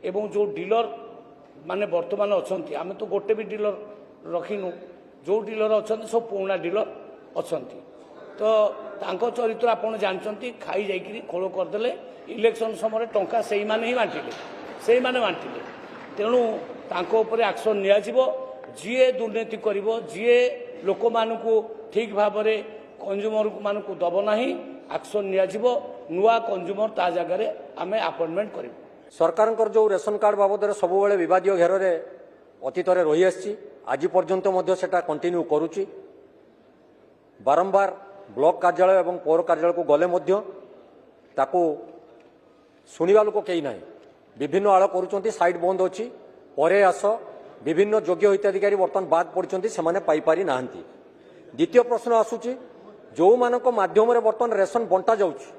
एवं जो डीलर माने वर्तमान अच्छा आम तो गोटे भी डीलर रखिनु जो डीलर अच्छा सब पुराना डीलर अच्छा तो तांको चरित्र आपड़ जानते खाई जाकि खोल करदे इलेक्शन समय टंका से मैंने ही बांटिले तेणु तांको उपरे एक्शन निया जीए दुर्नीति करिवो जीए लोक मानकु ठीक भाव में कंज्यूमर मानकु दब नाही एक्शन निया नुआ कंज्यूमर ता जगह आम अपॉइंटमेंट करूँ। सरकार जो रेशन कार्ड बाबद सब बद घेर अतीत रही आज पर्यंत सेटा कंटिन्यू करुच्ची बारंबार ब्लॉक कार्यालय और पौर कार्यालय को गले शुणा लोक कई ना विभिन्न आड़ कर साइड बंद अच्छी परे आस विभिन्न योग्य हिताधिकारी बर्तमान बाद पड़ते से पाई ना। द्वितीय प्रश्न आसूची जो मानक माध्यम बर्तमान रेशन बंटा जाउछि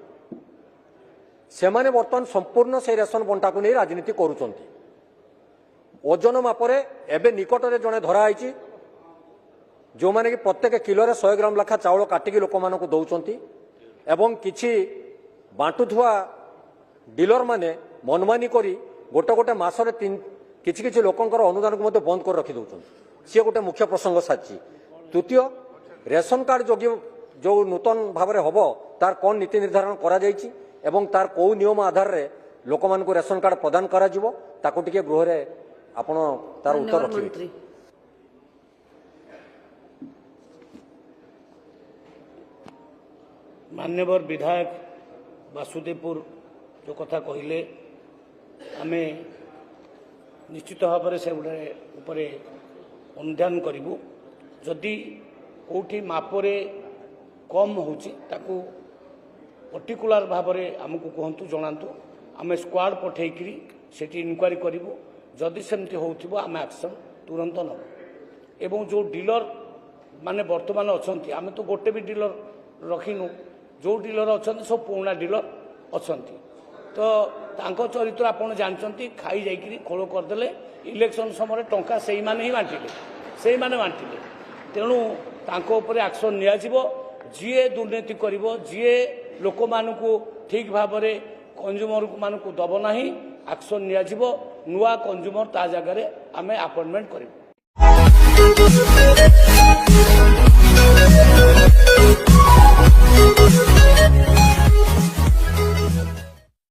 सेमाने बर्तमान संपूर्ण से रेशन बंटा को नहीं राजनीति करुचंती ओजन मापरे एबे निकटरे जड़े धराई जो माने कि प्रत्येक किलो 100 ग्राम लाखा चाउल काटिकी लोक मानक दौरान एवं किछि बांटुथुआ डीलर माने मनमानी करी गोटे गोटे मासरे किछि किछि लोकंकर अनुदान को बंद कर रखी दौरान सी गोटे मुख्य प्रसंग साची। तृतीय रेशन कार्ड जो नूतन भाव में हम तार कौन नीति निर्धारण करा जायछि एवं तार कौ नियम आधार रे लोक मानक रेशन कार्ड प्रदान करा जिवो ताको टिके गृह रे आपण तार उत्तर रखिबे। मान्यवर विधायक वासुदेवपुर जो कथा कहले आमे निश्चित भाव में से उपरे अनुध्यान करूँ जदि कौटी मापरे कम होची ताकू पर्टिकुलर भाव में आमको कहतु जनातु आम स्क्वाड पठेकरी से इनक्वारी करूँ जदि सेमती हो आम एक्शन तुरंत नब एवं जो डीलर माने वर्तमान अच्छा आम तो गोटे भी डीलर रखिनु जो डीलर अच्छा सब पुराना डीलर अच्छा तो तांको चरित्र आपड़ जानते खाई जाकि खोल करदे इलेक्शन समय टंका से मैंने ही बांटिले तेणु तांको उपरे एक्शन निया जीए दुर्नीति करिवो जीए लोक मानकु ठीक भाव में कंज्यूमर मानकु दब नाही एक्शन निया नुआ कंज्यूमर ता जगह आम अपॉइंटमेंट करूँ।